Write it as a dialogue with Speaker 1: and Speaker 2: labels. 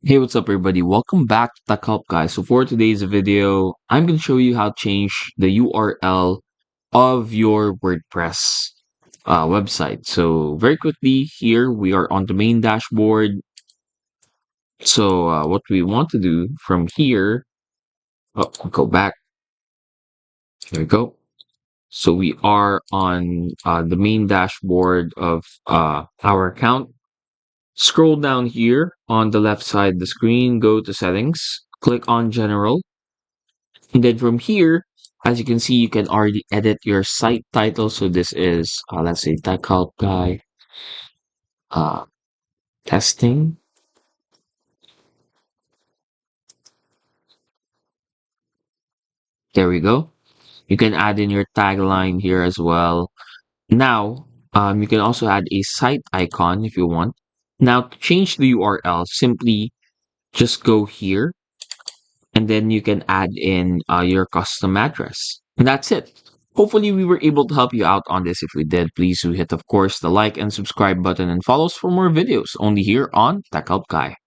Speaker 1: Hey, what's up, everybody? Welcome back to Tech Help, guys. So for today's video, I'm going to show you how to change the URL of your WordPress website. So very quickly, here we are on the main dashboard. So what we want to do from here, go back. There we go. So we are on the main dashboard of our account. Scroll down here on the left side of the screen, go to settings, click on general. And then from here, as you can see, you can already edit your site title. So this is, let's say, Tech Help Guy uh, testing. There we go. You can add in your tagline here as well. Now, you can also add a site icon if you want. Now, to change the URL, simply just go here and then you can add in your custom address. And that's it. Hopefully, we were able to help you out on this. If we did, please do hit, of course, the like and subscribe button and follow us for more videos only here on Tech Help Guy.